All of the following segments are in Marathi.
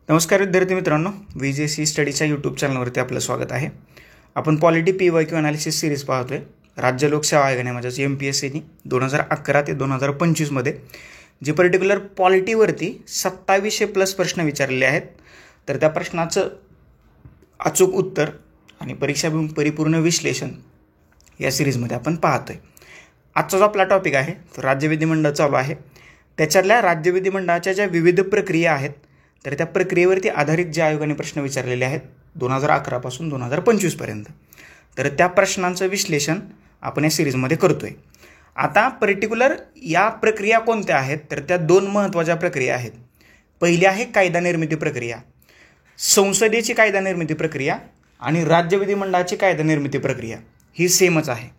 नमस्कार विद्यार्थी मित्रांनो, VJC स्टडीच्या यूट्यूब चॅनलवरती आपलं स्वागत आहे. आपण पॉलिटी PYQ ॲनालिसिस सिरीज पाहतोय. राज्य लोकसेवा आयोगाने म्हणजे MPSCनी 2011 ते 2025 मध्ये जे पर्टिक्युलर पॉलिटीवरती 2700+ प्रश्न विचारलेले आहेत, तर त्या प्रश्नाचं अचूक उत्तर आणि परीक्षाभिमुख परिपूर्ण विश्लेषण या सिरीजमध्ये आपण पाहतोय. आजचा जो आपला टॉपिक आहे तो राज्य विधिमंडळ चालू आहे. त्याच्यातल्या राज्य विधिमंडळाच्या ज्या विविध प्रक्रिया आहेत, तर त्या प्रक्रियेवरती आधारित जे आयोगाने प्रश्न विचारलेले आहेत 2011 पासून 2025 पर्यंत, तर त्या प्रश्नांचं विश्लेषण आपण या सिरीजमध्ये करतोय. आता पर्टिक्युलर या प्रक्रिया कोणत्या आहेत, तर त्या दोन महत्त्वाच्या प्रक्रिया आहेत. पहिली आहे कायदा निर्मिती प्रक्रिया. संसदेची कायदा निर्मिती प्रक्रिया आणि राज्य विधिमंडळाची कायदा निर्मिती प्रक्रिया ही सेमच आहे.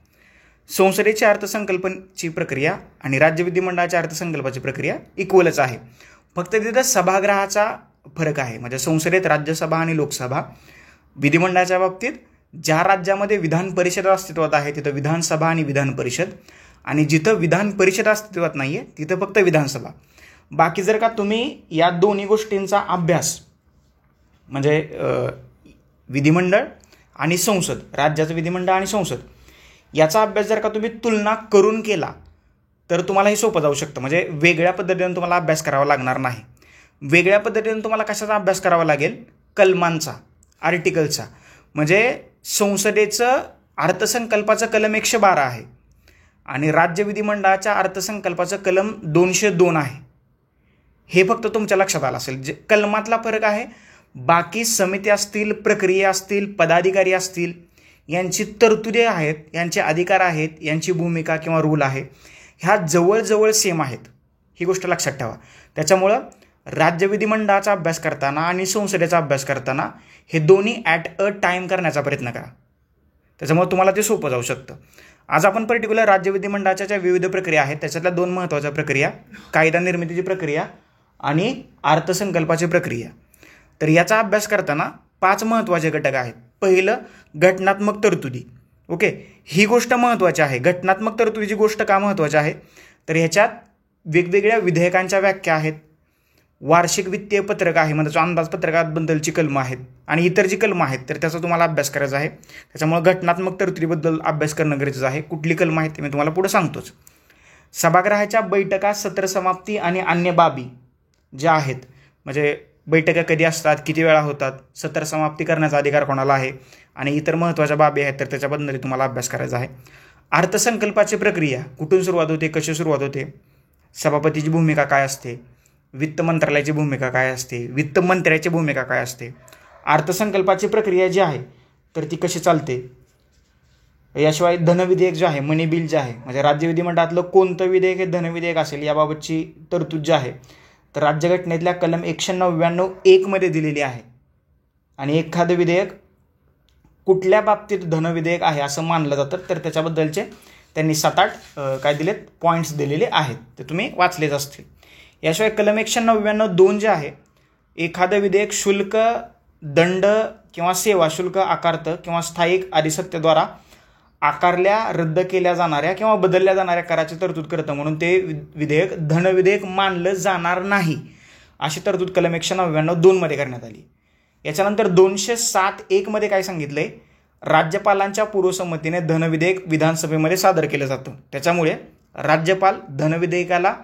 संसदेची अर्थसंकल्पाची प्रक्रिया आणि राज्य विधिमंडळाच्या अर्थसंकल्पाची प्रक्रिया इक्वलच आहे. फक्त तिथं सभागृहाचा फरक आहे. म्हणजे संसदेत राज्यसभा आणि लोकसभा, विधिमंडळाच्या बाबतीत ज्या राज्यामध्ये विधान परिषद अस्तित्वात आहे तिथं विधानसभा आणि विधान परिषद, आणि जिथं विधान परिषद अस्तित्वात नाही आहे तिथं फक्त विधानसभा. बाकी जर का तुम्ही या दोन्ही गोष्टींचा अभ्यास म्हणजे विधिमंडळ आणि संसद, राज्याचं विधिमंडळ आणि संसद याचा अभ्यास जर का तुम्ही तुलना करून केला तर तुम्हाला हे सोपं जाऊ शकतं. म्हणजे वेगळ्या पद्धतीने तुम्हाला अभ्यास करावा लागणार नाही. वेगळ्या पद्धतीने तुम्हाला कशाचा अभ्यास करावा लागेल? कलमांचा, आर्टिकलचा. म्हणजे संसदेचं अर्थसंकल्पाचं कलम 112 आहे आणि राज्य विधिमंडळाच्या अर्थसंकल्पाचं कलम 202 आहे. हे फक्त तुमच्या लक्षात आलं असेल. जे कलमातला फरक आहे, बाकी समिती असतील, प्रक्रिया असतील, पदाधिकारी असतील, यांची तरतुदी आहेत, यांचे अधिकार आहेत, यांची भूमिका किंवा रूल आहे, ह्या जवळजवळ सेम आहेत. ही गोष्ट लक्षात ठेवा. त्याच्यामुळं राज्य विधिमंडळाचा अभ्यास करताना आणि संसदेचा अभ्यास करताना हे दोन्ही ॲट अ टाईम करण्याचा प्रयत्न करा. त्याच्यामुळे तुम्हाला ते सोपं जाऊ शकतं. आज आपण पर्टिक्युलर राज्य विधिमंडळाच्या ज्या विविध प्रक्रिया आहेत त्याच्यातल्या दोन महत्त्वाच्या प्रक्रिया, कायदा निर्मितीची प्रक्रिया आणि अर्थसंकल्पाची प्रक्रिया, तर याचा अभ्यास करताना 5 महत्त्वाचे घटक आहेत. पहिलं, घटनात्मक तरतुदी. ओके, ही गोष्ट महत्त्वाची आहे. घटनात्मक तरतुदीची गोष्ट का महत्त्वाची आहे? तर ह्याच्यात वेगवेगळ्या विधेयकांच्या व्याख्या आहेत, वार्षिक वित्तीय पत्रक आहे, म्हणजे अंदाजपत्रकाबद्दलची कलमं आहेत, आणि इतर जी कलमं आहेत तर त्याचा तुम्हाला अभ्यास करायचा आहे. त्याच्यामुळे घटनात्मक तरतुदीबद्दल अभ्यास करणं गरजेचं आहे. कुठली कलमं आहेत ते मी तुम्हाला पुढे सांगतोच. सभागृहाच्या बैठका, सत्र समाप्ती आणि अन्य बाबी ज्या आहेत, म्हणजे बैठका कधी असतात, किती वेळा होतात, सत्र समाप्ती करण्याचा अधिकार कोणाला आहे, आणि इतर महत्त्वाच्या बाबी आहेत तर त्याच्याबद्दल तुम्हाला अभ्यास करायचा आहे. अर्थसंकल्पाची प्रक्रिया कुठून सुरुवात होते, कशी सुरुवात होते, सभापतीची भूमिका काय असते, वित्त मंत्रालयाची भूमिका काय असते, वित्त मंत्र्याची भूमिका काय असते, अर्थसंकल्पाची प्रक्रिया जी आहे तर ती कशी चालते. याशिवाय धनविधेयक जे आहे, मनी बिल जे आहे, म्हणजे राज्य विधिमंडळातलं कोणतं विधेयक हे धनविधेयक असेल याबाबतची तरतूद जी आहे तर राज्यघटनेतल्या कलम 199(1) मध्ये दिलेली आहे. आणि एखादं विधेयक कुठल्या बाबतीत धनविधेयक आहे असं मानलं जातं तर त्याच्याबद्दलचे त्यांनी 7-8 काय दिलेत, पॉईंट्स दिलेले आहेत, ते तुम्ही वाचलेच असतील. याशिवाय कलम 199(2) जे आहे, एखादं विधेयक शुल्क, दंड किंवा सेवा शुल्क आकारतं किंवा स्थायिक अधिसत्तेद्वारा आकारल्या, रद्द केल्या जाणाऱ्या किंवा बदलल्या जाणाऱ्या कराची तरतूद करतं, म्हणून ते विधेयक धनविधेयक मानलं जाणार नाही, अशी तरतूद कलम 199(2) मध्ये करण्यात आली. याच्यानंतर 207(1) मध्ये काय सांगितलंय, राज्यपालांच्या पूर्वसंमतीने धनविधेयक विधानसभेमध्ये सादर केलं जातं. त्याच्यामुळे राज्यपाल धनविधेयकाला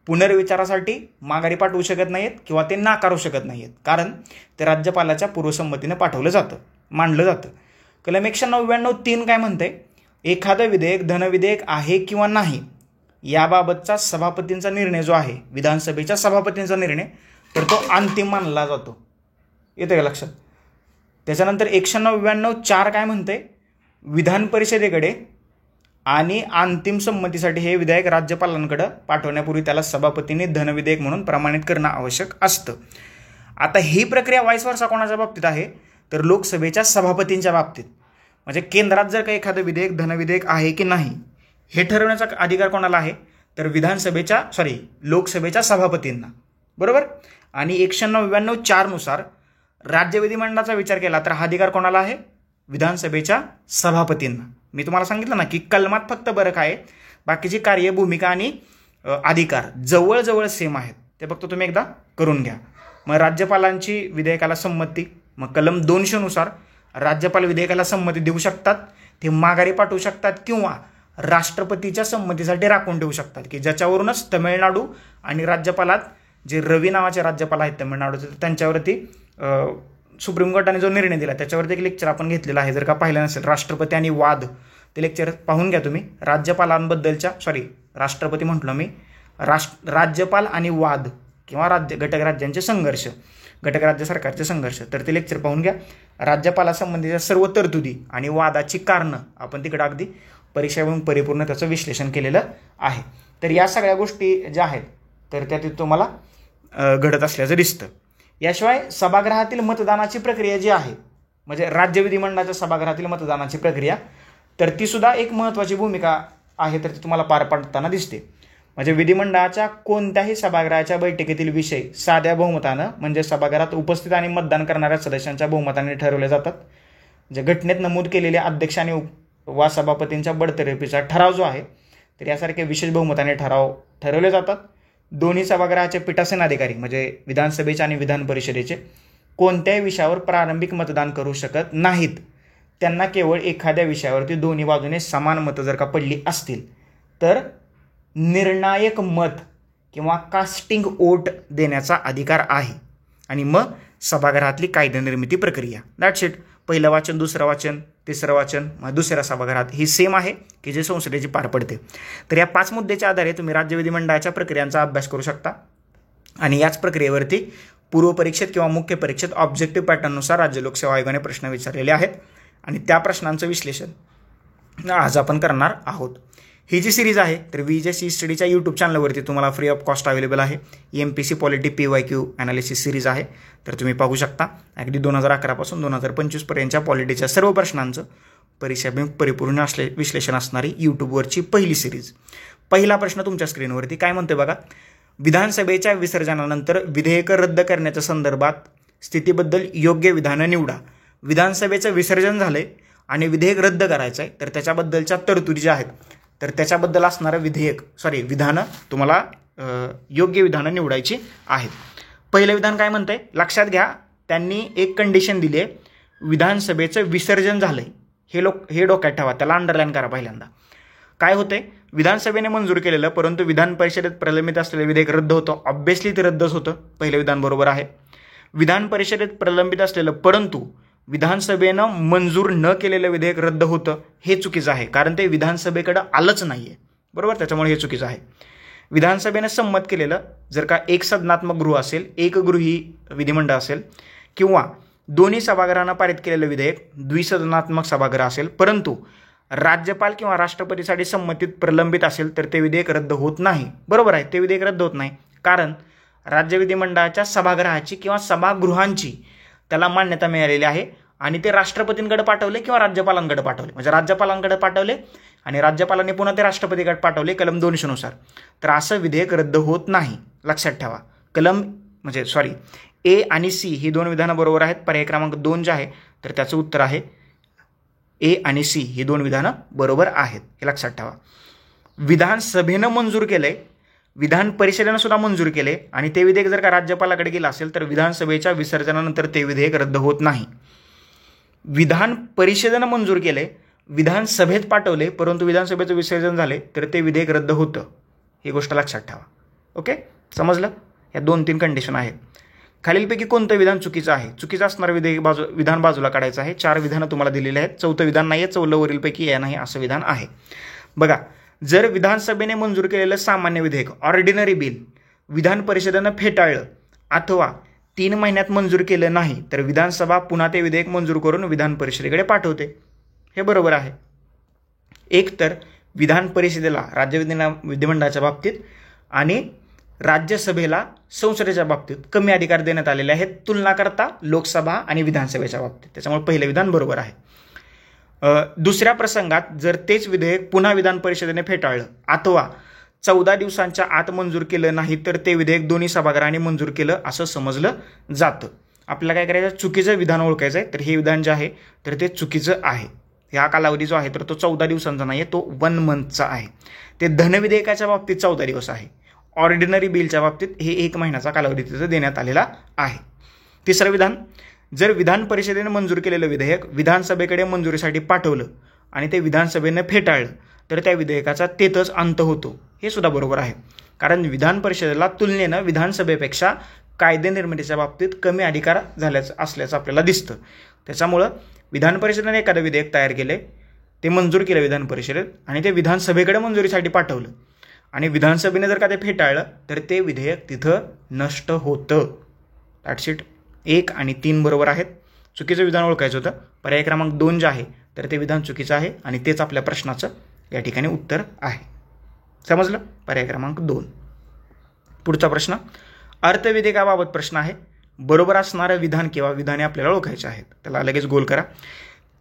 पुनर्विचारासाठी माघारी पाठवू शकत नाहीत किंवा ते नाकारू शकत नाहीत, कारण ते राज्यपालाच्या पूर्वसंमतीने पाठवलं जातं, मांडलं जातं. कलम 199(3) काय म्हणते, एखादं विधेयक धनविधेयक आहे किंवा नाही याबाबतचा सभापतींचा निर्णय जो आहे, विधानसभेच्या सभापतींचा निर्णय, तर तो अंतिम मानला जातो. येतं का लक्षात? त्याच्यानंतर 199(4) काय म्हणते, विधान परिषदेकडे आणि अंतिम संमतीसाठी हे विधेयक राज्यपालांकडे पाठवण्यापूर्वी त्याला सभापतींनी धनविधेयक म्हणून प्रमाणित करणं आवश्यक असतं. आता ही प्रक्रिया वाईस वर्सा कोणाच्या बाबतीत आहे, तर लोकसभेच्या सभापतींच्या बाबतीत. म्हणजे केंद्रात जर का एखादं विधेयक धनविधेयक आहे की नाही हे ठरवण्याचा अधिकार कोणाला आहे, तर लोकसभेच्या सभापतींना, बरोबर. आणि 199(4) नुसार राज्य विधिमंडळाचा विचार केला तर हा अधिकार कोणाला आहे, विधानसभेच्या सभापतींना. मी तुम्हाला सांगितलं ना की कलमात फक्त फरक आहे, बाकीची कार्य, भूमिका आणि अधिकार जवळजवळ सेम आहेत. ते फक्त तुम्ही एकदा करून घ्या. मग राज्यपालांची विधेयकाला संमती, मग कलम 200 नुसार राज्यपाल विधेयकाला संमती देऊ शकतात, ते माघारी पाठवू शकतात किंवा राष्ट्रपतीच्या संमतीसाठी राखून ठेवू शकतात, की ज्याच्यावरूनच तमिळनाडू आणि राज्यपालात जे रवी नावाचे राज्यपाल आहेत तमिळनाडूचे त्यांच्यावरती सुप्रीम कोर्टाने जो निर्णय दिला त्याच्यावरती एक लेक्चर आपण घेतलेला आहे. जर का पाहिलं नसेल राष्ट्रपती आणि वाद ते लेक्चर पाहून घ्या तुम्ही. राज्यपालांबद्दलच्या राष्ट्रपती म्हटलं मी, राज्यपाल आणि वाद किंवा घटक राज्यांचे संघर्ष, घटक राज्य सरकारचे संघर्ष, तर ते लेक्चर पाहून घ्या. राज्यपालासंबंधीच्या सर्व तरतुदी आणि वादाची कारणं आपण तिकडं अगदी परीक्षेवरून परिपूर्ण त्याचं विश्लेषण केलेलं आहे. तर या सगळ्या गोष्टी ज्या आहेत तर त्या तुम्हाला घडत असल्याचं दिसतं. याशिवाय सभागृहातील मतदानाची प्रक्रिया जी आहे, म्हणजे राज्य विधिमंडळाच्या सभागृहातील मतदानाची प्रक्रिया, तर ती सुद्धा एक महत्त्वाची भूमिका आहे, तर ती तुम्हाला पार पाडताना दिसते. म्हणजे विधिमंडळाच्या कोणत्याही सभागृहाच्या बैठकीतील विषय साध्या बहुमतानं, म्हणजे सभागृहात उपस्थित आणि मतदान करणाऱ्या सदस्यांच्या बहुमताने ठरवले जातात. जे घटनेत नमूद केलेल्या अध्यक्ष आणि वा सभापतींच्या बडतर्फीचा ठराव जो आहे तर यासारखे विशेष बहुमताने ठरवले जातात. दोन्ही सभागृहाचे पीठासीन अधिकारी म्हणजे विधानसभेचे आणि विधान परिषदेचे कोणत्याही विषयावर प्रारंभिक मतदान करू शकत नाहीत. त्यांना केवळ एखाद्या विषयावरती दोन्ही बाजूने समान मतं जर का पडली असतील तर निर्णायक मत किंवा कास्टिंग वोट देण्याचा अधिकार आहे. आणि मग सभागृहातली कायदेनिर्मिती प्रक्रिया, दॅट्स इट. पहिलं वाचन, दुसरं वाचन, तिसरं वाचन, मग दुसऱ्या सभागृहात ही सेम आहे की जे संसदेची पार पडते. तर या 5 मुद्द्याच्या आधारे तुम्ही राज्य विधिमंडळाच्या प्रक्रियांचा अभ्यास करू शकता आणि याच प्रक्रियेवरती पूर्व परीक्षेत किंवा मुख्य परीक्षेत ऑब्जेक्टिव्ह पॅटर्ननुसार राज्य लोकसेवा आयोगाने प्रश्न विचारलेले आहेत आणि त्या प्रश्नांचं विश्लेषण आज आपण करणार आहोत. ही जी सिरीज आहे तर VJC स्टडीच्या यूट्यूब चॅनलवरती तुम्हाला फ्री ऑफ कॉस्ट अवेलेबल आहे. MPC polity PYQ analysis series आहे, तर तुम्ही पाहू शकता. अगदी 2011 पासून 2025 पर्यंतच्या पॉलिटीच्या सर्व प्रश्नांचं परीक्षाभिमुख परिपूर्ण विश्लेषण असणारी यूट्यूबवरची पहिली सिरीज. पहिला प्रश्न तुमच्या स्क्रीनवरती काय म्हणतोय बघा. विधानसभेच्या विसर्जनानंतर विधेयक रद्द करण्याच्या संदर्भात स्थितीबद्दल योग्य विधानं निवडा. विधानसभेचं विसर्जन झालंय आणि विधेयक रद्द करायचं आहे, तर त्याच्याबद्दलच्या तरतुदी ज्या आहेत तर त्याच्याबद्दल असणारं विधानं तुम्हाला योग्य विधानं निवडायची आहेत. पहिलं विधान काय म्हणतंय लक्षात घ्या. त्यांनी एक कंडिशन दिली आहे, विधानसभेचं विसर्जन झालंय, हे डोक्यात ठेवा, त्याला अंडरलाईन करा. पहिल्यांदा काय होतंय, विधानसभेने मंजूर केलेलं परंतु विधान परिषदेत प्रलंबित असलेलं विधेयक रद्द होतं. ऑब्व्हियसली ते रद्दच होतं, पहिलं विधान बरोबर आहे. विधान परिषदेत प्रलंबित असलेलं परंतु विधानसभेनं मंजूर न केलेलं विधेयक रद्द होतं, हे चुकीचं आहे, कारण ते विधानसभेकडं आलंच नाही आहे, बरोबर. त्याच्यामुळे हे चुकीचं आहे. विधानसभेनं संमत केलेलं जर का एक सदनात्मक गृह असेल, एकगृही विधिमंडळ असेल किंवा दोन्ही सभागृहांना पारित केलेलं विधेयक द्विसदनात्मक सभागृह असेल, परंतु राज्यपाल किंवा राष्ट्रपतीसाठी संमतीत प्रलंबित असेल तर ते विधेयक रद्द होत नाही. बरोबर आहे, ते विधेयक रद्द होत नाही कारण राज्य विधिमंडळाच्या सभागृहाची किंवा सभागृहांची त्याला मान्यता मिळालेली आहे आणि ते राष्ट्रपतींकडे पाठवले किंवा राज्यपालांकडे पाठवले, म्हणजे राज्यपालांकडे पाठवले आणि राज्यपालांनी पुन्हा ते राष्ट्रपतीकडे पाठवले कलम 200 नुसार, तर असं विधेयक रद्द होत नाही. लक्षात ठेवा. A आणि C ही 2 विधानं बरोबर आहेत. पर्याय क्रमांक 2 जे आहे तर त्याचं उत्तर आहे A आणि C ही 2 विधानं बरोबर आहेत, हे लक्षात ठेवा. विधानसभेनं मंजूर केलंय, विधान परिषदेनं सुद्धा मंजूर केले आणि ते विधेयक जर का राज्यपालाकडे गेलं असेल तर विधानसभेच्या विसर्जनानंतर ते विधेयक रद्द होत नाही. विधान परिषदेनं मंजूर केले, विधानसभेत पाठवले परंतु विधानसभेचं विसर्जन झाले तर ते विधेयक रद्द होतं, ही गोष्ट लक्षात ठेवा. ओके, समजलं. या 2-3 कंडिशन आहेत. खालीलपैकी कोणतं विधान चुकीचं आहे? चुकीचं असणारं विधान बाजूला काढायचं आहे. 4 विधानं तुम्हाला दिलेली आहेत. 4थं विधान नाही आहे, 4 वरीलपैकी या नाही असं विधान आहे. बघा, जर विधानसभेने मंजूर केलेलं सामान्य विधेयक ऑर्डिनरी बिल विधान परिषदेनं फेटाळलं अथवा 3 महिन्यात मंजूर केलं नाही तर विधानसभा पुन्हा ते विधेयक मंजूर करून विधान परिषदेकडे पाठवते, हे बरोबर आहे. एक तर विधान परिषदेला राज्य विधिमंडळाच्या बाबतीत आणि राज्यसभेला संसदेच्या बाबतीत कमी अधिकार देण्यात आलेले आहेत तुलना करता लोकसभा आणि विधानसभेच्या बाबतीत, त्याच्यामुळे पहिलं विधान बरोबर आहे. दुसऱ्या प्रसंगात जर तेच विधेयक पुन्हा विधान परिषदेने फेटाळलं अथवा 14 दिवसांच्या आत मंजूर केलं नाही तर ते विधेयक दोन्ही सभागृहांनी मंजूर केलं असं समजलं जातं. आपल्याला काय करायचं, चुकीचं विधान ओळखायचं आहे. तर हे विधान जे आहे तर ते चुकीचं आहे. हा कालावधी जो आहे तर तो 14 दिवसांचा नाही आहे, तो 1 मंथचा आहे. ते धनविधेयकाच्या बाबतीत 14 दिवस आहे. ऑर्डिनरी बिलच्या बाबतीत हे 1 महिन्याचा कालावधी तिथं देण्यात आलेला आहे. तिसरं विधान, जर विधान परिषदेने मंजूर केलेलं विधेयक विधानसभेकडे मंजुरीसाठी पाठवलं आणि ते विधानसभेनं फेटाळलं तर त्या विधेयकाचा तेथच अंत होतो. हे सुद्धा बरोबर आहे, कारण विधान परिषदेला तुलनेनं विधानसभेपेक्षा कायदे निर्मितीच्या बाबतीत कमी अधिकार असल्याचं आपल्याला दिसतं. त्याच्यामुळं विधान परिषदेने एखादं विधेयक तयार केले, ते मंजूर केलं विधान परिषदेत आणि ते विधानसभेकडे मंजुरीसाठी पाठवलं आणि विधानसभेने जर का ते फेटाळलं तर ते विधेयक तिथं नष्ट होतं. That's it. 1 आणि 3 बरोबर आहेत. चुकीचं विधान ओळखायचं होतं. पर्याय क्रमांक 2 जे आहे तर ते विधान चुकीचं आहे आणि तेच आपल्या प्रश्नाचं या ठिकाणी उत्तर आहे. समजलं? पर्याय क्रमांक 2. पुढचा प्रश्न अर्थविधेयकाबाबत प्रश्न आहे. बरोबर असणारं विधान किंवा विधाने आपल्याला ओळखायचे आहेत. त्याला लगेच गोल करा.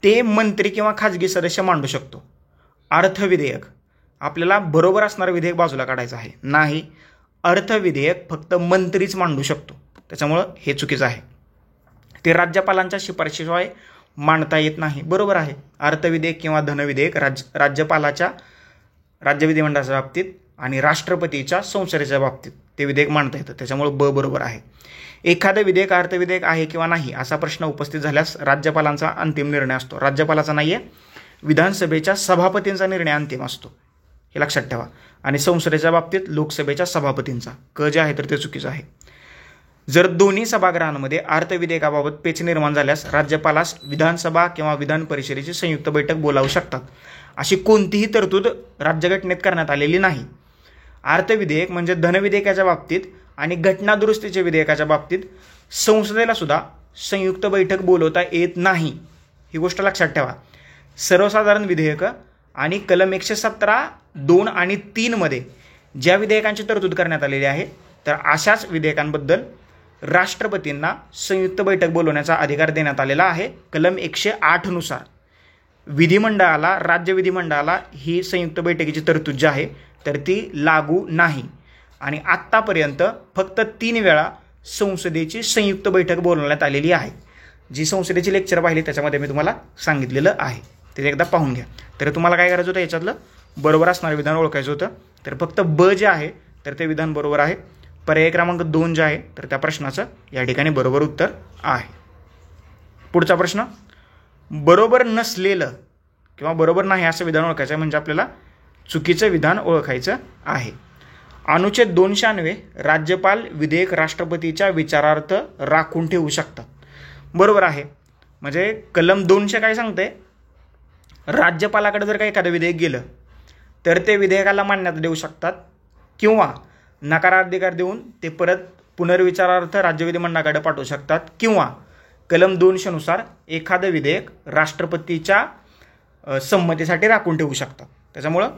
ते मंत्री किंवा खाजगी सदस्य मांडू शकतो. अर्थविधेयक आपल्याला बरोबर असणारं विधेयक बाजूला काढायचं आहे. नाही, अर्थविधेयक फक्त मंत्रीच मांडू शकतो. त्याच्यामुळं हे चुकीचं आहे. ते राज्यपालांच्या शिफारशीशिवाय मांडता येत नाही. बरोबर आहे. अर्थविधेयक किंवा धनविधेयक राज्यपालाच्या राज्य विधिमंडळाच्या बाबतीत आणि राष्ट्रपतीच्या संसदेच्या बाबतीत ते विधेयक मांडता येतं. त्याच्यामुळे ब बरोबर आहे. एखादं विधेयक अर्थविधेयक आहे किंवा नाही असा प्रश्न उपस्थित झाल्यास राज्यपालांचा अंतिम निर्णय असतो. राज्यपालाचा नाही आहे, विधानसभेच्या सभापतींचा निर्णय अंतिम असतो. हे लक्षात ठेवा. आणि संसदेच्या बाबतीत लोकसभेच्या सभापतींचा. क जे आहे तर ते चुकीचं आहे. जर दोन्ही सभागृहांमध्ये अर्थविधेयकाबाबत पेच निर्माण झाल्यास राज्यपालास विधानसभा किंवा विधान परिषदेची संयुक्त बैठक बोलावू शकतात. अशी कोणतीही तरतूद राज्यघटनेत करण्यात आलेली नाही. अर्थविधेयक म्हणजे धनविधेयकाच्या बाबतीत आणि घटनादुरुस्तीच्या विधेयकाच्या बाबतीत संसदेला सुद्धा संयुक्त बैठक बोलवता येत नाही. ही गोष्ट लक्षात ठेवा. सर्वसाधारण विधेयकं आणि कलम 117, 2 आणि 3 मध्ये ज्या विधेयकांची तरतूद करण्यात आलेली आहे तर अशाच विधेयकांबद्दल राष्ट्रपतींना संयुक्त बैठक बोलवण्याचा अधिकार देण्यात आलेला आहे. कलम 108 नुसार विधिमंडळाला, राज्य विधिमंडळाला ही संयुक्त बैठकीची तरतूद जी आहे तर ती लागू नाही. आणि आत्तापर्यंत फक्त 3 वेळा संसदेची संयुक्त बैठक बोलवण्यात आलेली आहे. जी संसदेची लेक्चर पाहिली त्याच्यामध्ये मी तुम्हाला सांगितलेलं आहे, ते एकदा पाहून घ्या. तर तुम्हाला काय करायचं होतं, याच्यातलं बरोबर असणारं विधान ओळखायचं होतं. तर फक्त ब जे आहे तर ते विधान बरोबर आहे. पर्याय क्रमांक 2 जे आहे तर त्या प्रश्नाचं या ठिकाणी बरोबर उत्तर आहे. पुढचा प्रश्न, बरोबर नसलेलं किंवा बरोबर नाही असं विधान ओळखायचं आहे, म्हणजे आपल्याला चुकीचं विधान ओळखायचं आहे. अनुच्छेद 290 राज्यपाल विधेयक राष्ट्रपतीच्या विचारार्थ राखून ठेवू शकतात. बरोबर आहे. म्हणजे कलम 200 काय सांगते, राज्यपालाकडे जर काही एखादं विधेयक गेलं तर ते विधेयकाला मान्यता देऊ शकतात किंवा नकाराधिकार देऊन ते परत पुनर्विचारार्थ राज्य विधिमंडळाकडे पाठवू शकतात किंवा कलम 200 नुसार एखादं विधेयक राष्ट्रपतीच्या संमतीसाठी राखून ठेवू शकतात. त्याच्यामुळं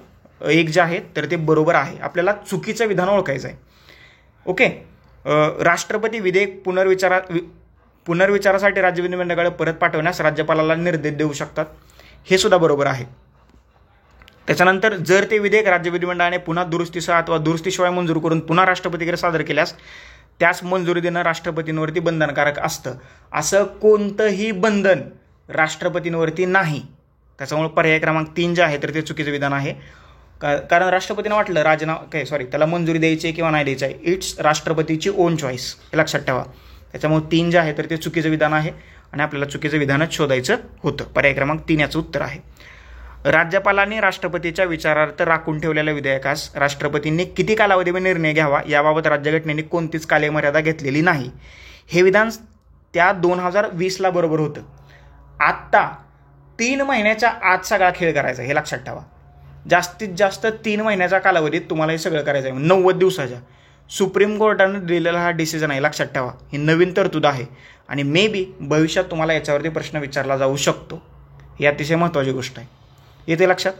1 जे आहे तर ते बरोबर आहे. आपल्याला चुकीचं विधान ओळखायचं आहे. ओके. राष्ट्रपती विधेयक पुनर्विचारासाठी राज्य विधिमंडळाकडे परत पाठवण्यास राज्यपालाला निर्देश देऊ शकतात. हे सुद्धा बरोबर आहे. त्याच्यानंतर जर ते विधेयक राज्य विधिमंडळाने पुन्हा दुरुस्तीसह अथवा दुरुस्तीशिवाय मंजूर करून पुन्हा राष्ट्रपतीकडे सादर केल्यास त्यास मंजुरी देणं राष्ट्रपतींवरती बंधनकारक असतं. असं कोणतंही बंधन राष्ट्रपतींवरती नाही. त्याच्यामुळे पर्याय क्रमांक 3 जे आहे तर ते चुकीचं विधान आहे. कारण राष्ट्रपतींना वाटलं त्याला मंजुरी द्यायची किंवा नाही द्यायची आहे. इट्स राष्ट्रपतीची ओन चॉईस. हे लक्षात ठेवा. त्याच्यामुळे 3 जे आहे तर ते चुकीचं विधान आहे आणि आपल्याला चुकीचं विधानच शोधायचं होतं. पर्याय क्रमांक 3 याचं उत्तर आहे. राज्यपालांनी राष्ट्रपतीच्या विचारार्थ राखून ठेवलेल्या विधेयकास राष्ट्रपतींनी किती कालावधीमध्ये निर्णय घ्यावा याबाबत राज्यघटनेने कोणतीच कालमर्यादा घेतलेली नाही. हे विधान त्या 2020ला बरोबर होतं. आत्ता 3 महिन्याच्या आत सगळा खेळ करायचा. हे लक्षात ठेवा. जास्तीत जास्त 3 महिन्याच्या कालावधीत तुम्हाला हे सगळं करायचं आहे. 90 दिवसाच्या सुप्रीम कोर्टानं दिलेला हा डिसिजन आहे. लक्षात ठेवा. ही नवीन तरतूद आहे आणि मे बी भविष्यात तुम्हाला याच्यावरती प्रश्न विचारला जाऊ शकतो. ही अतिशय महत्त्वाची गोष्ट आहे. येते लक्षात.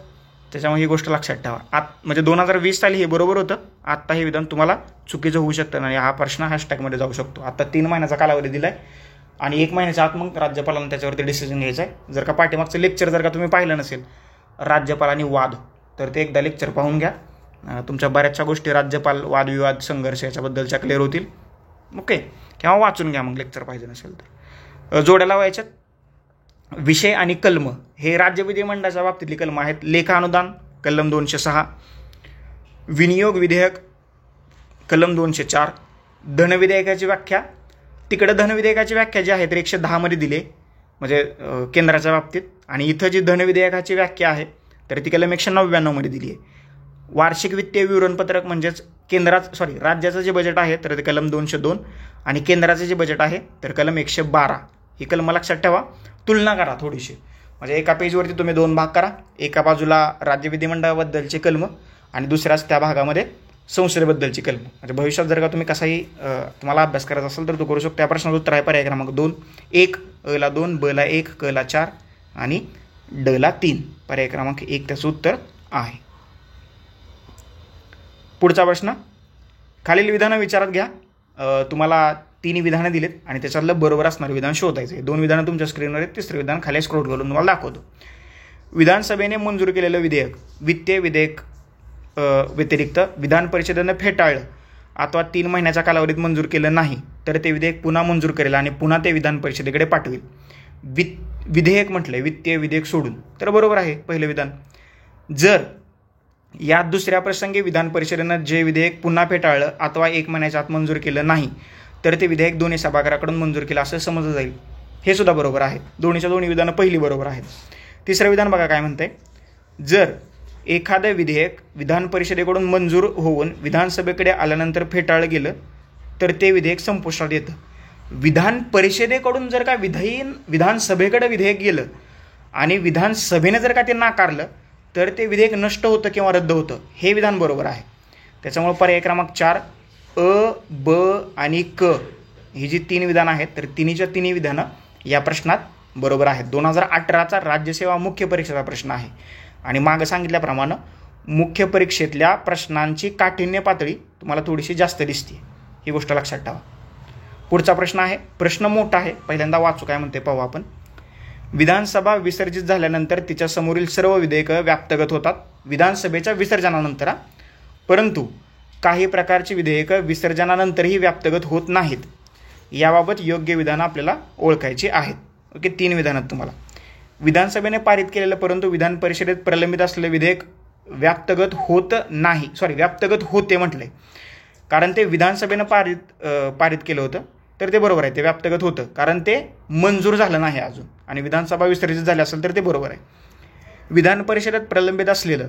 त्याच्यामुळे ही गोष्ट लक्षात ठेवा. म्हणजे 2020 साली हे बरोबर होतं. आत्ता हे विधान तुम्हाला चुकीचं होऊ शकतं आणि हा प्रश्न हॅशटॅगमध्ये जाऊ शकतो. आत्ता 3 महिन्याचा कालावधी दिला आहे आणि 1 महिन्याच्या आत मग राज्यपालांना त्याच्यावरती डिसिजन घ्यायचं आहे. जर का पाठीमागचं लेक्चर जर का तुम्ही पाहिलं नसेल, राज्यपाल आणि वाद, तर ते एकदा लेक्चर पाहून घ्या. तुमच्या बऱ्याचशा गोष्टी राज्यपाल वादविवाद संघर्ष याच्याबद्दलच्या क्लिअर होतील. ओके. किंवा वाचून घ्या मग लेक्चर पाहिजे नसेल तर. जोड्या लावायच्यात. विषय आणि कलम हे राज्य विधिमंडळाच्या बाबतीतली कलम आहेत. लेखा अनुदान कलम 206, विनियोग विधेयक कलम 204. धनविधेयकाची व्याख्या, तिकडे धनविधेयकाची व्याख्या जी आहे तर 110 मध्ये दिली म्हणजे केंद्राच्या बाबतीत, आणि इथं जी धनविधेयकाची व्याख्या आहे तर ती कलम 199 मध्ये दिली आहे. वार्षिक वित्तीय विवरणपत्रक म्हणजेच राज्याचं जे बजेट आहे तर ते कलम 202 आणि केंद्राचं जे बजेट आहे तर कलम 112. ही कलम लक्षात ठेवा, तुलना करा थोडीशी, म्हणजे एका पेजवरती तुम्ही 2 भाग करा, एका बाजूला राज्य विधिमंडळाबद्दलची कलम आणि दुसऱ्याच त्या भागामध्ये संसदेबद्दलची कलम. म्हणजे भविष्यात जर का तुम्ही कसाही तुम्हाला अभ्यास करायचा असेल तर तो करू शकतो. त्या प्रश्नाचं उत्तर आहे पर्याय क्रमांक 2. 1 अ ला 2, ब ला 1, क ला 4 आणि ड ला 3. पर्याय क्रमांक 1 त्याचं उत्तर आहे. पुढचा प्रश्न, खालील विधानं विचारात घ्या. तुम्हाला 3 विधानं दिलेत आणि त्याच्यातलं बरोबर असणारं विधान शोधायचं आहे. 2 विधानं तुमच्या स्क्रीनवर आहेत, तिसरं विधान खाली स्क्रोल करून तुम्हाला दाखवतो. विधानसभेने मंजूर केलेलं विधेयक वित्तीय विधेयक व्यतिरिक्त विधान परिषदेनं फेटाळलं अथवा 3 महिन्याच्या कालावधीत मंजूर केलं नाही तर ते विधेयक पुन्हा मंजूर करेल आणि पुन्हा ते विधान परिषदेकडे पाठवेल. विधेयक म्हटलंय वित्तीय विधेयक सोडून, तर बरोबर आहे पहिलं विधान. जर या दुसऱ्या प्रसंगी विधान परिषदेनं जे विधेयक पुन्हा फेटाळलं अथवा 1 महिन्याच्या आत मंजूर केलं नाही तर ते विधेयक दोन्ही सभागृहाकडून मंजूर केलं असं समजलं जाईल. हे सुद्धा बरोबर आहे. दोन्ही विधानं पहिली बरोबर आहेत. तिसरं विधान बघा काय म्हणतंय, जर एखादं विधेयक विधान परिषदेकडून मंजूर होऊन विधानसभेकडे आल्यानंतर फेटाळलं गेलं तर ते विधेयक संपुष्टात येतं. विधान परिषदेकडून जर का विधानसभेकडे विधेयक गेलं आणि विधानसभेने जर का ते नाकारलं तर ते विधेयक नष्ट होतं किंवा रद्द होतं. हे विधान बरोबर आहे. त्याच्यामुळे पर्याय क्रमांक 4 अ, ब आणि क ही जी 3 विधानं आहेत तर तिन्ही विधानं या प्रश्नात बरोबर आहेत. 2018चा राज्यसेवा मुख्य परीक्षेचा प्रश्न आहे आणि मागं सांगितल्याप्रमाणे मुख्य परीक्षेतल्या प्रश्नांची काठिण्य पातळी तुम्हाला थोडीशी जास्त दिसते, ही गोष्ट लक्षात ठेवा. पुढचा प्रश्न आहे, प्रश्न मोठा आहे, पहिल्यांदा वाचू काय म्हणते पाहू आपण. विधानसभा विसर्जित झाल्यानंतर तिच्या समोरील सर्व विधेयकं व्याप्तगत होतात विधानसभेच्या विसर्जनानंतर, परंतु काही प्रकारची विधेयकं विसर्जनानंतरही व्याप्तगत होत नाहीत. याबाबत योग्य विधानं आपल्याला ओळखायची आहेत. ओके, 3 विधानात तुम्हाला विधानसभेने पारित केलेलं परंतु विधान परिषदेत प्रलंबित असलेलं विधेयक व्याप्तगत होते म्हटलंय, कारण ते विधानसभेनं पारित केलं होतं तर ते बरोबर आहे. ते व्याप्तगत होतं कारण ते मंजूर झालं नाही अजून, आणि विधानसभा विसर्जित झाली असेल तर ते बरोबर आहे. विधान परिषदेत प्रलंबित असलेलं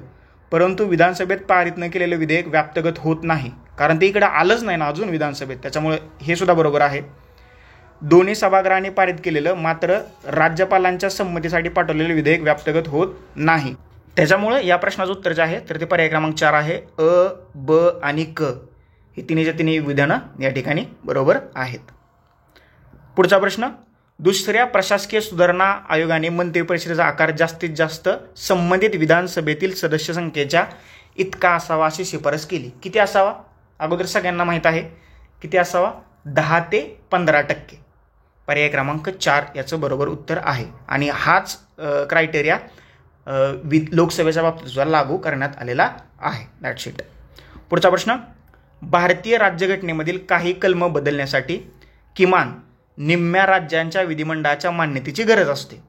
परंतु विधानसभेत पारित न केलेलं विधेयक व्याप्तगत होत नाही कारण ते इकडे आलंच नाही ना अजून विधानसभेत, त्याच्यामुळे हे सुद्धा बरोबर आहे. दोन्ही सभागृहांनी पारित केलेलं मात्र राज्यपालांच्या संमतीसाठी पाठवलेलं विधेयक व्याप्तगत होत नाही. त्याच्यामुळे या प्रश्नाचं उत्तर जे आहे तर ते पर्याय क्रमांक 4 आहे. अ, ब आणि क ही तिन्ही विधानं या ठिकाणी बरोबर आहेत. पुढचा प्रश्न, दुसऱ्या प्रशासकीय सुधारणा आयोगाने मंत्रिपरिषदेचा आकार जास्तीत जास्त संबंधित विधानसभेतील सदस्य संख्येच्या इतका असावा अशी शिफारस केली. किती असावा? अगोदर सगळ्यांना माहीत आहे किती असावा, 10 ते 15%. पर्याय क्रमांक 4 याचं बरोबर उत्तर आहे. आणि हाच क्रायटेरिया लोकसभेच्या बाबतीत सुद्धा लागू करण्यात आलेला आहे. That's it. पुढचा प्रश्न, भारतीय राज्यघटनेमधील काही कलम बदलण्यासाठी किमान निम्म्या राज्यांच्या विधिमंडळाच्या मान्यतेची गरज असते.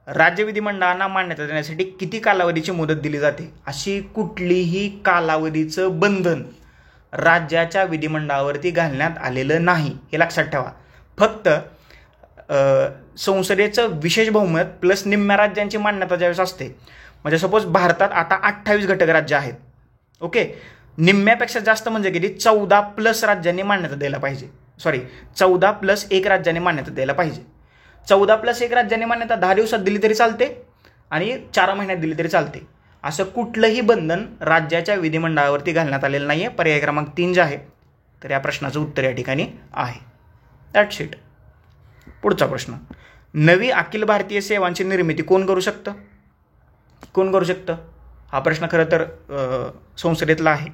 राज्य विधिमंडळांना मान्यता देण्यासाठी किती कालावधीची मुदत दिली जाते? अशी कुठलीही कालावधीचं बंधन राज्याच्या विधिमंडळावरती घालण्यात आलेलं नाही, हे लक्षात ठेवा. फक्त संसदेचं विशेष बहुमत प्लस निम्म्या राज्यांची मान्यता ज्यावेळेस असते, म्हणजे सपोज भारतात आता 28 घटक राज्य आहेत. ओके, निम्म्यापेक्षा जास्त म्हणजे किती, 14+ राज्यांनी मान्यता द्यायला पाहिजे. 14+1 राज्यांनी मान्यता द्यायला पाहिजे. 14+1 राज्यांनी मान्यता 10 दिवसात दिली तरी चालते आणि 4 महिन्यात दिली तरी चालते. असं कुठलंही बंधन राज्याच्या विधिमंडळावरती घालण्यात आलेलं नाही आहे. पर्याय क्रमांक 3 जे आहे तर या प्रश्नाचं उत्तर या ठिकाणी आहे. That's it. पुढचा प्रश्न, नवी अखिल भारतीय सेवांची निर्मिती कोण करू शकतं? हा प्रश्न खरं तर संसदेतला आहे.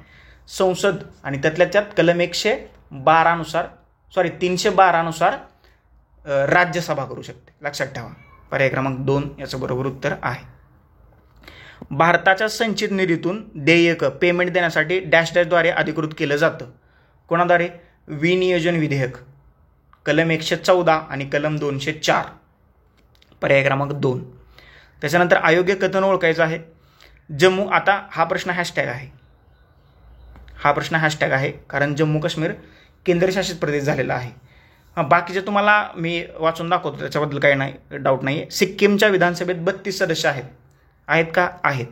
संसद आणि त्यातल्या त्यात कलम 312 नुसार राज्यसभा करू शकते. लक्षात ठेवा. पर्याय क्रमांक 2 याचं बरोबर उत्तर आहे. भारताच्या संचित निधीतून देयक पेमेंट देण्यासाठी डॅशद्वारे अधिकृत केलं जातं. कोणाद्वारे? विनियोजन विधेयक कलम 114 आणि कलम 204. पर्याय क्रमांक 2. त्याच्यानंतर अयोग्य कथन ओळखायचं आहे. आता हा प्रश्न हॅशटॅग आहे. हा प्रश्न हॅशटॅग आहे, कारण जम्मू काश्मीर केंद्रशासित प्रदेश झालेला आहे. बाकीचे तुम्हाला मी वाचून दाखवतो, त्याच्याबद्दल काही नाही, डाऊट नाही आहे. सिक्कीमच्या विधानसभेत 32 सदस्य आहेत का? आहेत.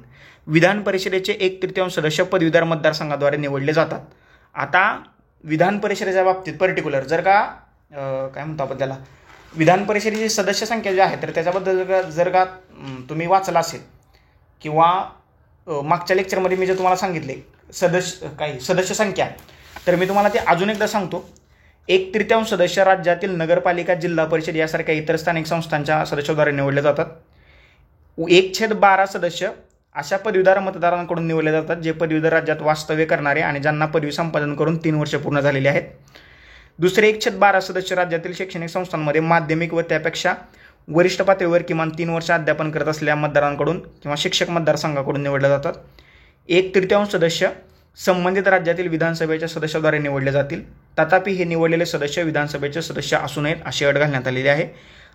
विधान परिषदेचे 1/3 सदस्य पदवीधर मतदारसंघाद्वारे निवडले जातात. आता विधान परिषदेच्या बाबतीत पर्टिक्युलर जर का काय म्हणतो आपण त्याला, विधान परिषदेची सदस्य संख्या जी आहे तर त्याच्याबद्दल जर का तुम्ही वाचला असेल किंवा मागच्या लेक्चरमध्ये मी जे तुम्हाला सांगितले सदस्य संख्या, तर मी तुम्हाला ते अजून एकदा सांगतो. 1/3 सदस्य राज्यातील नगरपालिका, जिल्हा परिषद यासारख्या इतर स्थानिक संस्थांच्या सदस्याद्वारे निवडले जातात. 1/12 सदस्य अशा पदवीधर मतदारांकडून निवडले जातात जे पदवीधर राज्यात वास्तव्य करणारे आणि ज्यांना पदवी संपादन करून 3 वर्ष पूर्ण झालेली आहेत. दुसरे 1/12 सदस्य राज्यातील शैक्षणिक संस्थांमध्ये माध्यमिक व त्यापेक्षा वरिष्ठ पातळीवर किमान 3 वर्ष अध्यापन करत असलेल्या मतदारांकडून किंवा शिक्षक मतदारसंघाकडून निवडले जातात. 1/3 सदस्य संबंधित राज्यातील विधानसभेच्या सदस्याद्वारे निवडले जातील. तथापि हे निवडलेले सदस्य विधानसभेचे सदस्य असू नयेत अशी अट घालण्यात आलेली आहे.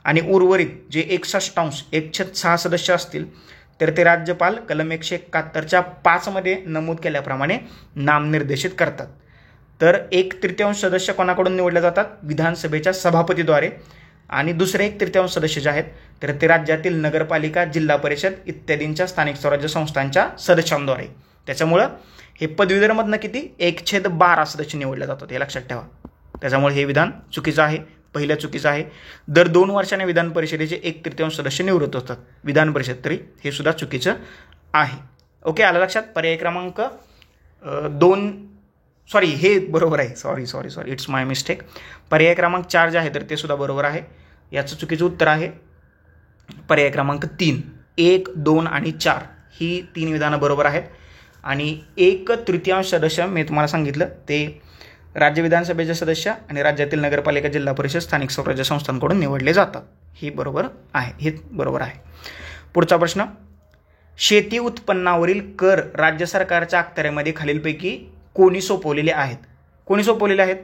आणि उर्वरित जे 1/6 सदस्य असतील तर ते राज्यपाल कलम 171च्या 5 मध्ये नमूद केल्याप्रमाणे नामनिर्देशित करतात. तर 1/3 सदस्य कोणाकडून निवडले जातात? विधानसभेच्या सभापतीद्वारे. आणि दुसरे 1/3 सदस्य जे आहेत तर ते राज्यातील नगरपालिका, जिल्हा परिषद इत्यादींच्या स्थानिक स्वराज्य संस्थांच्या सदस्यांद्वारे. त्याच्यामुळं हे पदवीधरमधनं किती 1/12 सदस्य निवडले जातात, हे लक्षात ठेवा. त्याच्यामुळे हे विधान चुकीचं आहे, पहिलं चुकीचं आहे. दर 2 वर्षाने विधान परिषदेचे 1/3 सदस्य निवृत्त होतात विधान परिषद, तरी हे सुद्धा चुकीचं आहे. ओके, आलं लक्षात. पर्याय क्रमांक 2 सॉरी हे बरोबर आहे, सॉरी इट्स माय मिस्टेक. पर्याय क्रमांक 4 जे आहे तर ते सुद्धा बरोबर आहे. याचं चुकीचं उत्तर आहे पर्याय क्रमांक 3. 1, 2 आणि 4 ही 3 विधानं बरोबर आहेत. आणि 1/3 सदस्य मी तुम्हाला सांगितलं ते राज्य विधानसभेचे सदस्य आणि राज्यातील नगरपालिका, जिल्हा परिषद, स्थानिक स्वराज्य संस्थांकडून निवडले जातात. हे बरोबर आहे, हे बरोबर आहे. पुढचा प्रश्न, शेती उत्पन्नावरील कर राज्य सरकारच्या अखत्यारीमध्ये खालीलपैकी कोणी सोपवलेले आहेत? कोणी सोपवलेले आहेत?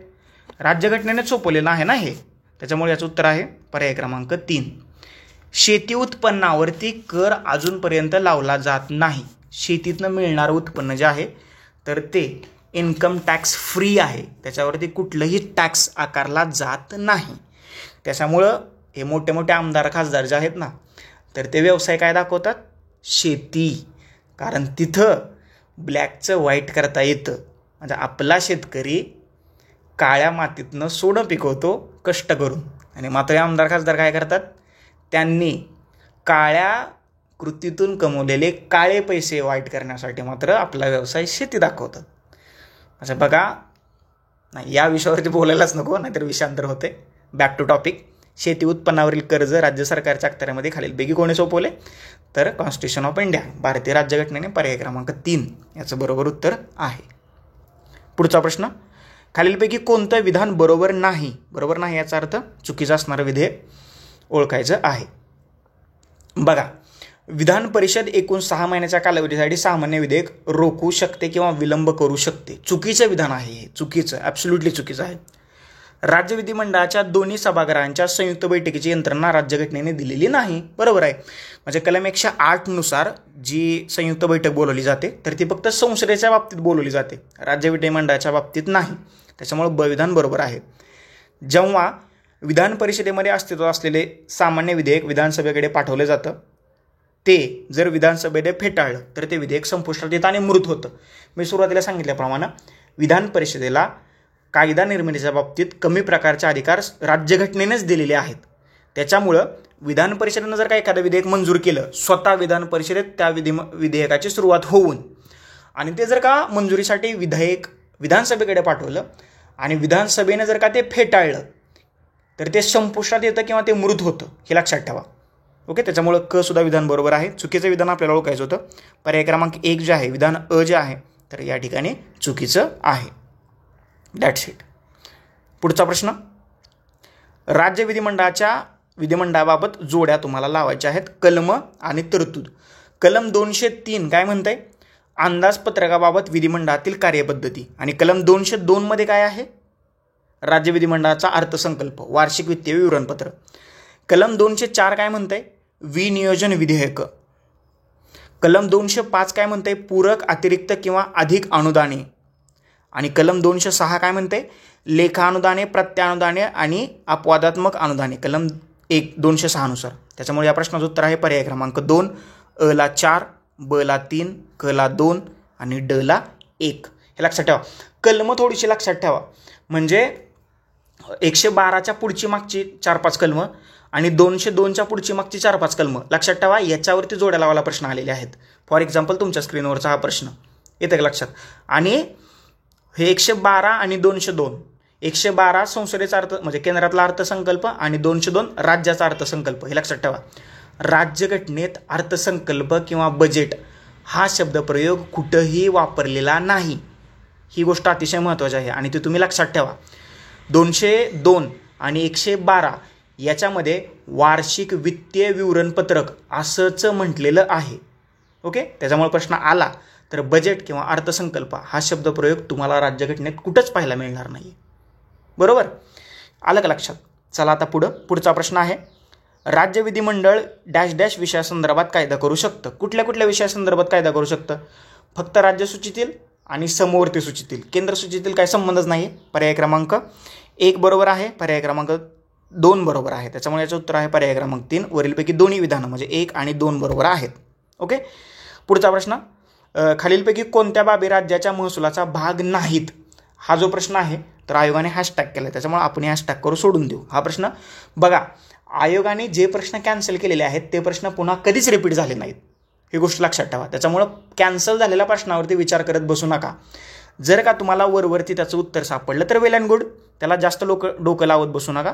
राज्यघटनेनेच सोपवलेलं आहे ना हे. त्याच्यामुळे याचं उत्तर आहे पर्याय क्रमांक 3. शेती उत्पन्नावरती कर अजूनपर्यंत लावला जात नाही. शेतीतनं मिळणारं उत्पन्न जे आहे तर ते इन्कम टॅक्स फ्री आहे, त्याच्यावरती कुठलंही टॅक्स आकारला जात नाही. त्याच्यामुळं हे मोठे मोठे आमदार खासदार जे आहेत ना तर ते व्यवसाय काय दाखवतात? शेती. कारण तिथं ब्लॅकचं व्हाईट करता येतं. म्हणजे आपला शेतकरी काळ्या मातीतनं सोनं पिकवतो कष्ट करून, आणि मात्र आमदार खासदार काय करतात? त्यांनी काळ्या कृतीतून कमवलेले काळे पैसे वाईट करण्यासाठी मात्र आपला व्यवसाय शेती दाखवतात. अच्छा बघा, नाही या विषयावरती बोलायलाच नको, नाहीतर विषयांतर होते. Back to topic. शेती उत्पन्नावरील कर्ज राज्य सरकारच्या अखत्यारीमध्ये खालीलपैकी कोणी सोपवले? तर कॉन्स्टिट्यूशन ऑफ इंडिया, भारतीय राज्यघटनेने. पर्याय क्रमांक 3 याचं बरोबर उत्तर आहे. पुढचा प्रश्न, खालीलपैकी कोणतं विधान बरोबर नाही? बरोबर नाही याचा अर्थ चुकीचं असणारं विधेयक ओळखायचं आहे. बघा, विधान परिषद एकूण 6 महिन्याच्या कालावधीसाठी सामान्य विधेयक रोखू शकते किंवा विलंब करू शकते. चुकीचं विधान आहे हे, चुकीचं, ॲब्सोल्युटली चुकीचं आहे. राज्य विधिमंडळाच्या दोन्ही सभागृहांच्या संयुक्त बैठकीची यंत्रणा राज्यघटनेने दिलेली नाही. बरोबर आहे. म्हणजे कलम 108 नुसार जी संयुक्त बैठक बोलवली जाते तर ती फक्त संसदेच्या बाबतीत बोलवली जाते, राज्य विधिमंडळाच्या बाबतीत नाही. त्याच्यामुळे ब विधान बरोबर आहे. जेव्हा विधान परिषदेमध्ये अस्तित्वात असलेले सामान्य विधेयक विधानसभेकडे पाठवले जातं, ते जर विधानसभेने फेटाळलं तर ते विधेयक संपुष्टात येतं आणि मृत होतं. मी सुरुवातीला सांगितल्याप्रमाणे विधान परिषदेला कायदा निर्मितीच्या बाबतीत कमी प्रकारचे अधिकार राज्यघटनेनेच दिलेले आहेत. त्याच्यामुळं विधान परिषदेनं जर का एखादं विधेयक मंजूर केलं, स्वतः विधान परिषदेत त्या विधेयकाची सुरुवात होऊन, आणि ते जर का मंजुरीसाठी विधेयक विधानसभेकडे पाठवलं आणि विधानसभेने जर का ते फेटाळलं तर ते संपुष्टात येतं किंवा ते मृत होतं, हे लक्षात ठेवा. ओके, त्याच्यामुळं क सुद्धा विधान बरोबर आहे. चुकीचं विधान आपल्याला ओळखायचं होतं. पर्याय क्रमांक 1 जे आहे विधान अ जे आहे तर या ठिकाणी चुकीचं आहे. That's it. पुढचा प्रश्न, राज्य विधिमंडळाबाबत जोड्या तुम्हाला लावायच्या आहेत, कलम आणि तरतूद. कलम 203 काय म्हणतंय? अंदाजपत्रकाबाबत विधिमंडळातील कार्यपद्धती. आणि कलम 202 मध्ये काय आहे? राज्य विधिमंडळाचा अर्थसंकल्प, वार्षिक वित्तीय विवरणपत्र. कलम 204 काय म्हणतंय? विनियोजन विधेयक. कलम 205 काय म्हणतंय? पूरक, अतिरिक्त किंवा अधिक अनुदाने. आणि कलम 206 काय म्हणते, लेखानुदाने, प्रत्यानुदाने आणि अपवादात्मक अनुदाने कलम 206 नुसार. त्याच्यामुळे या प्रश्नाचं उत्तर आहे पर्याय क्रमांक 2, अ ला 4, ब ला 3, क ला 2 आणि ड ला 1. हे लक्षात ठेवा. कलम थोडीशी लक्षात ठेवा, म्हणजे 112च्या पुढची मागची 4-5 कलम आणि 202च्या पुढची मागची 4-5 कलम लक्षात ठेवा. याच्यावरती जोड्या लावायला प्रश्न आलेले आहेत. फॉर एक्झाम्पल तुमच्या स्क्रीनवरचा हा प्रश्न येतं का लक्षात. आणि हे 112 आणि 202, 112 संसदेचा अर्थ म्हणजे केंद्रातला अर्थसंकल्प आणि 202 राज्याचा अर्थसंकल्प. हे लक्षात ठेवा. राज्यघटनेत अर्थसंकल्प किंवा बजेट हा शब्दप्रयोग कुठंही वापरलेला नाही. ही गोष्ट अतिशय महत्त्वाची आहे आणि ती तुम्ही लक्षात ठेवा. 202 आणि 112 याच्यामध्ये वार्षिक वित्तीय विवरणपत्रक असंच म्हटलेलं आहे. ओके, त्याच्यामुळे प्रश्न आला तर बजेट किंवा अर्थसंकल्प हा शब्दप्रयोग तुम्हाला राज्यघटनेत कुठंच पाहायला मिळणार नाही. बरोबर, आलं का लक्षात. चला आता पुढचा प्रश्न आहे, राज्य विधिमंडळ डॅश डॅश विषयासंदर्भात कायदा करू शकतं. कुठल्या कुठल्या विषयासंदर्भात कायदा करू शकतं? फक्त राज्य सूचीतील आणि समवर्ती सूचीतील. केंद्र सूचीतील काही संबंधच नाही. पर्याय क्रमांक 1 बरोबर आहे, पर्याय क्रमांक 2 बरोबर आहे. त्याच्यामुळे याचं उत्तर आहे पर्याय क्रमांक 3. वरीलपैकी दोन्ही विधानं म्हणजे 1 आणि 2 बरोबर आहेत. ओके, पुढचा प्रश्न, खालीलपैकी कोणत्या बाबी राज्याच्या महसुलाचा भाग नाहीत? हा जो प्रश्न आहे तर आयोगाने हॅशटॅग केला, त्याच्यामुळे आपण हॅशटॅग करू सोडून देऊ. हा प्रश्न बघा, आयोगाने जे प्रश्न कॅन्सल केलेले आहेत ते प्रश्न पुन्हा कधीच रिपीट झाले नाहीत. ही गोष्ट लक्षात ठेवा. त्याच्यामुळं कॅन्सल झालेल्या प्रश्नावरती विचार करत बसू नका. जर का तुम्हाला वरवरती त्याचं उत्तर सापडलं तर वेल अँड गुड, त्याला जास्त डोकं लावत बसू नका.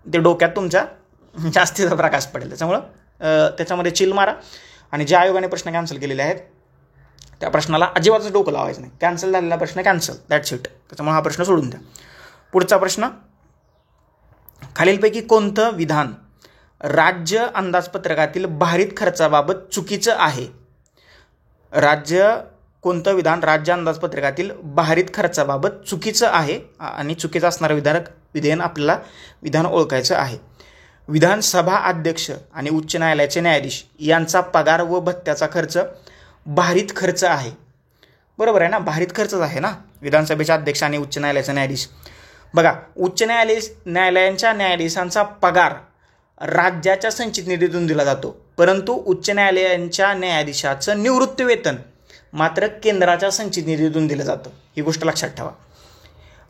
ते डोक्यात तुमच्या जास्तीचा प्रकाश पडेल. त्याच्यामुळं त्याच्यामध्ये चिल मारा आणि ज्या आयोगाने प्रश्न कॅन्सल केलेले आहेत त्या प्रश्नाला अजिबातच डोकं लावायचं नाही. कॅन्सल झालेला प्रश्न कॅन्सल, दॅट्स इट. त्याच्यामुळे हा प्रश्न सोडून द्या. पुढचा प्रश्न, खालीलपैकी कोणतं विधान राज्य अंदाजपत्रकातील भारित खर्चाबाबत चुकीचं आहे? कोणतं विधान राज्य अंदाजपत्रकातील भारित खर्चाबाबत चुकीचं आहे आणि चुकीचं असणारं विधान आपल्याला विधान ओळखायचं आहे. विधानसभा अध्यक्ष आणि उच्च न्यायालयाचे न्यायाधीश यांचा पगार व भत्त्याचा खर्च भारित खर्च आहे. बरोबर आहे ना, भारित खर्चच आहे ना. विधानसभेचे अध्यक्ष आणि उच्च न्यायालयाचे न्यायाधीश, बघा, उच्च न्यायालयांच्या न्यायाधीशांचा पगार राज्याच्या संचित निधीतून दिला जातो, परंतु उच्च न्यायालयांच्या न्यायाधीशाचं निवृत्ती वेतन मात्र केंद्राच्या संचित निधीतून दिलं जातं. ही गोष्ट लक्षात ठेवा.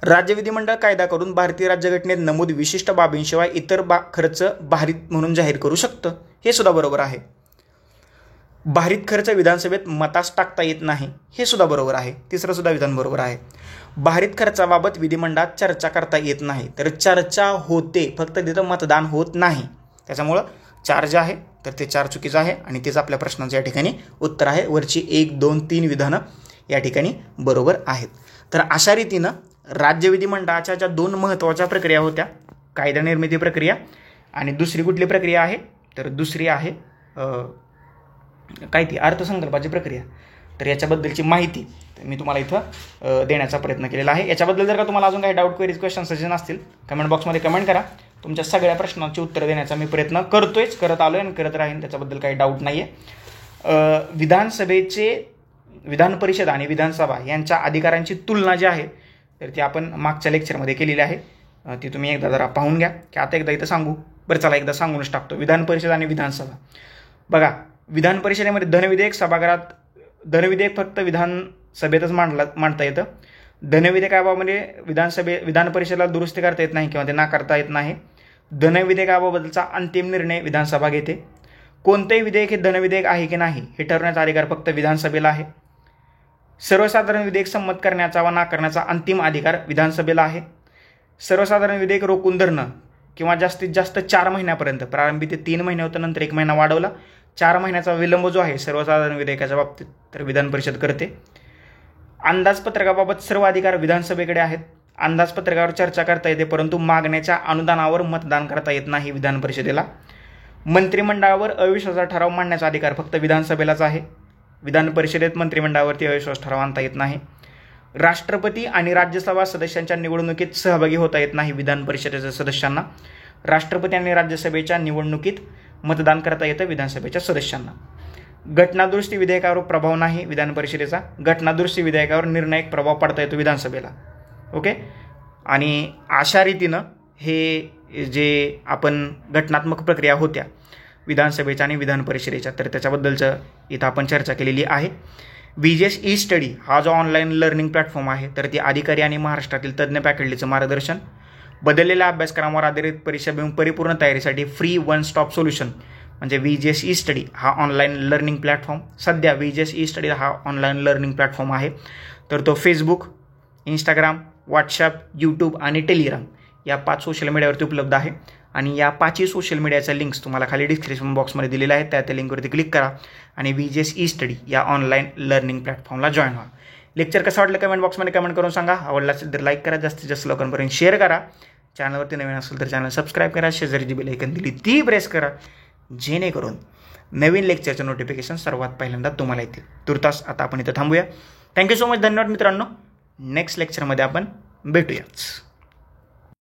राज्य विधिमंडळ कायदा करून भारतीय राज्यघटनेत नमूद विशिष्ट बाबींशिवाय इतर खर्च भारित म्हणून जाहीर करू शकतं. हे सुद्धा बरोबर आहे. भारित खर्च विधानसभेत मतास टाकता येत नाही, हे सुद्धा बरोबर आहे. तिसरं सुद्धा विधान बरोबर आहे. भारित खर्चाबाबत विधिमंडळात चर्चा करता येत नाही, तर चर्चा होते, फक्त तिथं मतदान होत नाही. त्याच्यामुळं 4 जे आहे तर ते 4 चुकीचं आहे आणि तेच आपल्या प्रश्नाचं या ठिकाणी उत्तर आहे. वरची 1, 2, 3 विधानं या ठिकाणी बरोबर आहेत. तर अशा रीतीनं राज्य विधिमंडळाच्या ज्या 2 महत्त्वाच्या प्रक्रिया होत्या, कायदा निर्मिती प्रक्रिया आणि दुसरी कुठली प्रक्रिया आहे तर दुसरी आहे काय ती अर्थसंकल्पाची प्रक्रिया. तर याच्याबद्दलची माहिती मी तुम्हाला इथं देण्याचा प्रयत्न केलेला आहे. याच्याबद्दल जर का तुम्हाला अजून काही डाऊट, क्वेरीज, क्वेश्चन, सजेशन असतील कमेंट बॉक्समध्ये कमेंट करा. तुमच्या सगळ्या प्रश्नांची उत्तर देण्याचा मी प्रयत्न करत आलो आणि करत राहीन, त्याच्याबद्दल काही डाऊट नाही आहे. विधानसभेचे विधान परिषद आणि विधानसभा यांच्या अधिकारांची तुलना जी आहे तर ती आपण मागच्या लेक्चरमध्ये केलेली आहे. ती तुम्ही एकदा जरा पाहून घ्या की आता एकदा इथं सांगू. बरं चला एकदा सांगूनच टाकतो. विधान परिषद आणि विधानसभा, बघा, विधान परिषदेमध्ये धनविधेयक सभागृहात धनविधेयक फक्त विधानसभेतच मांडता येतं. धनविधेयकाबाबत विधान परिषदेला दुरुस्ती करता येत नाही किंवा ते नाकारता येत नाही. धनविधेयकाबाबतचा अंतिम निर्णय विधानसभा घेते. कोणतेही विधेयक हे धनविधेयक आहे की नाही हे ठरवण्याचा अधिकार फक्त विधानसभेला आहे. सर्वसाधारण विधेयक संमत करण्याचा व नाकारण्याचा अंतिम अधिकार विधानसभेला आहे. सर्वसाधारण विधेयक रोखून धरणं किंवा जास्तीत जास्त 4 महिन्यापर्यंत, प्रारंभी ते 3 महिने होतं, नंतर 1 महिना वाढवला, 4 महिन्याचा विलंब जो आहे सर्वसाधारण विधेयकाच्या बाबतीत तर विधान परिषद करते. अंदाजपत्रकाबाबत सर्व अधिकार विधानसभेकडे आहेत. अंदाजपत्रकावर चर्चा करता येते, परंतु मागण्याच्या अनुदानावर मतदान करता येत नाही विधान परिषदेला. मंत्रिमंडळावर अविश्वासाचा ठराव मांडण्याचा अधिकार फक्त विधानसभेलाच आहे. विधान परिषदेत मंत्रिमंडळावरती अविश्वास ठराव आणता येत नाही. राष्ट्रपती आणि राज्यसभा सदस्यांच्या निवडणुकीत सहभागी होता येत नाही विधान परिषदेच्या सदस्यांना. राष्ट्रपती आणि राज्यसभेच्या निवडणुकीत मतदान करता येतं विधानसभेच्या सदस्यांना. घटनादुरुस्ती विधेयकावर प्रभाव नाही विधान परिषदेचा, घटनादुरुस्ती विधेयकावर निर्णायक प्रभाव पडता येतो विधानसभेला. ओके. आणि अशा रीतीनं हे जे आपण घटनात्मक प्रक्रिया होत्या विधानसभेच्या आणि विधान परिषदेच्या, तर त्याच्याबद्दलचं इथं आपण चर्चा केलेली आहे. VGS ई स्टडी हा जो ऑनलाईन लर्निंग प्लॅटफॉर्म आहे, तर ती अधिकारी आणि महाराष्ट्रातील तज्ज्ञ फॅकल्टीचं मार्गदर्शन, बदललेल्या अभ्यासक्रमावर आधारित परीक्षा परिपूर्ण तयारीसाठी फ्री वन स्टॉप सोल्युशन म्हणजे VGS ई स्टडी हा ऑनलाईन लर्निंग प्लॅटफॉर्म. सध्या VGS ई स्टडी हा ऑनलाईन लर्निंग प्लॅटफॉर्म आहे, तर तो फेसबुक, इंस्टाग्राम, व्हॉट्सॲप, यूट्यूब आणि टेलिग्राम या 5 सोशल मीडियावरती उपलब्ध आहे. आणि या 5ही सोशल मीडियाचा लिंक्स तुम्हाला खाली डिस्क्रिप्शन बॉक्समध्ये दिलेला आहे. त्या लिंकवरती क्लिक करा आणि VGS ई स्टडी या ऑनलाईन लर्निंग प्लॅटफॉर्मला जॉईन व्हा. लेक्चर कसं वाटलं कमेंट बॉक्समध्ये कमेंट करून सांगा. आवडला असेल तर लाईक करा, जास्तीत जास्त लोकांपर्यंत शेअर करा. चॅनलवरती नवीन असेल तर चॅनल सबस्क्राईब करा, शेजारी जी बेल आयकॉन दिली ती प्रेस करा, जेणेकरून नवीन लेक्चरचं नोटिफिकेशन सर्वात पहिल्यांदा तुम्हाला येतील. तुर्तास आता आपण इथं थांबूया. Thank you so much. धन्यवाद मित्रांनो. नेक्स्ट लेक्चरमध्ये आपण भेटूयाच.